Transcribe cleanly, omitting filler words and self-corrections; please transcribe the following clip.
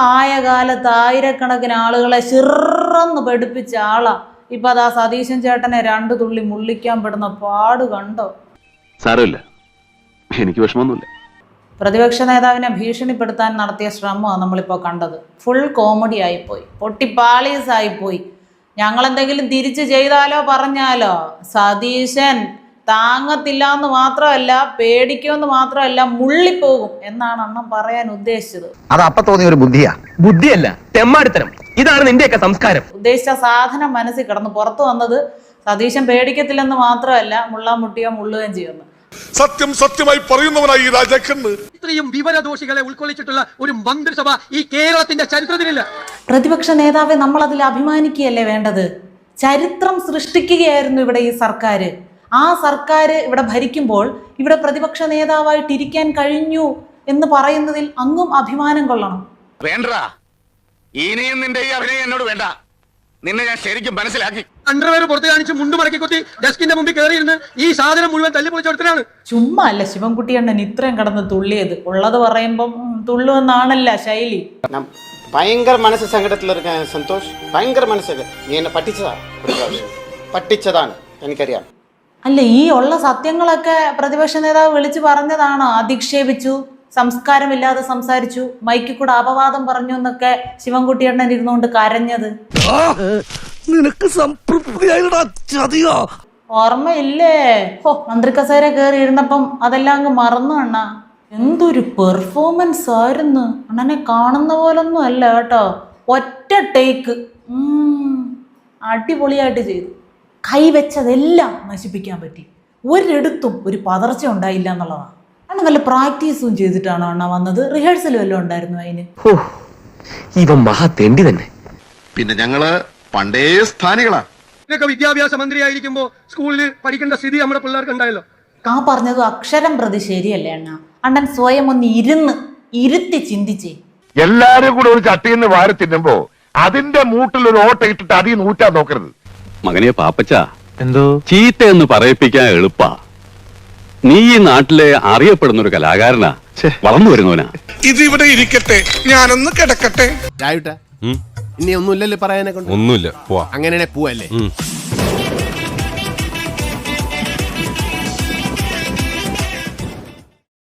ആയ കാലത്ത് ആയിരക്കണക്കിന് ആളുകളെ ചിറന്ന് പഠിപ്പിച്ച ആളാ. ഇപ്പൊ അതാ സതീശൻ ചേട്ടനെ 2 തുള്ളി മുള്ളിക്കാൻ പെടുന്ന പാട് കണ്ടോ? സാരമില്ല, എനിക്ക് വിഷമമൊന്നുമില്ല. പ്രതിപക്ഷ നേതാവിനെ ഭീഷണിപ്പെടുത്താൻ നടത്തിയ ശ്രമമാണ് നമ്മളിപ്പോൾ കണ്ടത്. ഫുൾ കോമഡി ആയിപ്പോയി, പൊട്ടിപ്പാളീസായിപ്പോയി. ഞങ്ങളെന്തെങ്കിലും തിരിച്ചു ചെയ്താലോ പറഞ്ഞാലോ സതീശൻ താങ്ങത്തില്ല എന്ന് മാത്രമല്ല, പേടിക്കുമെന്ന് മാത്രമല്ല, മുള്ളിപ്പോകും എന്നാണ് അണ്ണൻ പറയാൻ ഉദ്ദേശിച്ചത്. അത് അപ്പൊ തോന്നിയ ഒരു ബുദ്ധിയാ. ബുദ്ധിയല്ല, തെമ്മാടിത്തരം. ഇതാണ് നിന്റെയൊക്കെ സംസ്കാരം. ഉദ്ദേശിച്ച സാധനം മനസ്സിൽ കിടന്ന് പുറത്തു വന്നത് സതീശൻ പേടിക്കത്തില്ലെന്ന് മാത്രമല്ല, മുള്ളാൻ മുട്ടിയോ മുള്ളുകയും ചെയ്യുന്നു. സത്യം സത്യമായി പറയുന്നവനായി രാജാക്കന്ന്. ഇത്രയും വിവരദോഷികളെ ഉൾക്കൊള്ളിച്ചിട്ടുള്ള ഒരു മന്ത്രിസഭ ഈ കേരളത്തിന്റെ ചരിത്രത്തിലില്ല. പ്രതിപക്ഷ നേതാവെ നമ്മൾ അതിൽ അഭിമാനിക്കുകയല്ലേ വേണ്ടത്? ചരിത്രം സൃഷ്ടിക്കുകയായിരുന്നു ഇവിടെ ഈ സർക്കാർ. ആ സർക്കാർ ഇവിടെ ഭരിക്കുമ്പോൾ ഇവിടെ പ്രതിപക്ഷ നേതാവായിട്ടിരിക്കാൻ കഴിഞ്ഞു എന്ന് പറയുന്നതിൽ അങ്ങും അഭിമാനം കൊള്ളണം. വേണ്ടാ, ഇനിയും നിന്റെ ഈ അഭിനയം എന്നോട് വേണ്ട. നിന്നെ ഞാൻ ശരിക്കും മനസ്സിലാക്കി. അണ്ടർവെയർ പുറത്ത് കാണിച്ച് മുണ്ട് മടക്കി കൊത്തി ഡെസ്കിന്റെ മുമ്പിൽ കയറിയിരുന്ന് ഈ സാധനം മുഴുവൻ തല്ലിപ്പൊളിച്ചെടുത്തനാണ്. ചുമ്മാ അല്ല ശിവൻകുട്ടി അണ്ണൻ ഇത്രയും കടന്ന് തുള്ളിയത്. ഉള്ളത് പറയുമ്പം തുള്ളുവെന്നാണല്ല ശൈലി. ഭയങ്കര മനസ്സ് സങ്കടത്തിലിരിക്കാൻ സന്തോഷ്. ഭയങ്കര മനസ്സ്. നീ എന്നെ പറ്റിച്ചതാണ് എനിക്കറിയാം. അല്ല, ഈ ഉള്ള സത്യങ്ങളൊക്കെ പ്രതിപക്ഷ നേതാവ് വിളിച്ചു പറഞ്ഞതാണോ? അധിക്ഷേപിച്ചു, സംസ്കാരമില്ലാതെ സംസാരിച്ചു, മൈക്കിൽ കൂടെ അപവാദം പറഞ്ഞു എന്നൊക്കെ ശിവൻകുട്ടി അണ്ണൻ ഇരുന്നുകൊണ്ട് കരഞ്ഞത് നിനക്ക് സംതൃപ്തിയായില്ലോ? ഓർമ്മയില്ലേ? മന്ത്രി കസേര കയറി ഇരുന്നപ്പം അതെല്ലാം അങ്ങ് മറന്നു അണ്ണ. എന്തൊരു പെർഫോമൻസ് ആയിരുന്നു. അണ്ണനെ കാണുന്ന പോലൊന്നും അല്ല കേട്ടോ. ഒറ്റ ടേക്ക് അടിപൊളിയായിട്ട് ചെയ്തു. കൈവച്ചതെല്ലാം നശിപ്പിക്കാൻ പറ്റി. ഒരിടത്തും ഒരു പതർച്ച ഉണ്ടായില്ല എന്നുള്ളതാണ്. അണ്ണ നല്ല പ്രാക്ടീസും ചെയ്തിട്ടാണ് അണ്ണ വന്നത്. റിഹേഴ്സലും എല്ലാം ഉണ്ടായിരുന്നു അതിന്. ഇവൻ മഹാ തെണ്ടി തന്നെ. പിന്നെ ഞങ്ങള് പണ്ടേ സ്ഥാനികളാ. ഇതൊക്കെ വിദ്യാഭ്യാസ മന്ത്രിയായിരിക്കുമ്പോ സ്കൂളിൽ പഠിക്കേണ്ട സ്ഥിതി നമ്മുടെ പിള്ളേർക്ക് ഉണ്ടായല്ലോ. ആ പറഞ്ഞത് അക്ഷരം പ്രതി ശരിയല്ലേ അണ്ണ? അണ്ണൻ സ്വയം ഒന്ന് ഇരുത്തി ചിന്തിച്ചേ. എല്ലാരും കൂടെ ഒരു ചട്ടിന്ന് വാരി തിന്നുമ്പോ അതിന്റെ മൂട്ടിൽ ഒരു ഓട്ട ഇട്ടിട്ട് അടി നൂറ്റാൻ നോക്കരുത്. മകനെ പാപ്പച്ച, എന്തോ ചീത്ത എന്ന് പറയിപ്പിക്കാൻ എളുപ്പാ. നീ ഈ നാട്ടിലെ അറിയപ്പെടുന്ന ഒരു കലാകാരനാ, വളർന്നു വരുന്നവനാ. ഇതിവിടെ ഇരിക്കട്ടെ, ഞാനൊന്ന് കിടക്കട്ടെ. ഇനി ഒന്നുമില്ലല്ലോ പറയാനെ കൊണ്ട്. ഒന്നുമില്ല, അങ്ങനെ പോവല്ലേ.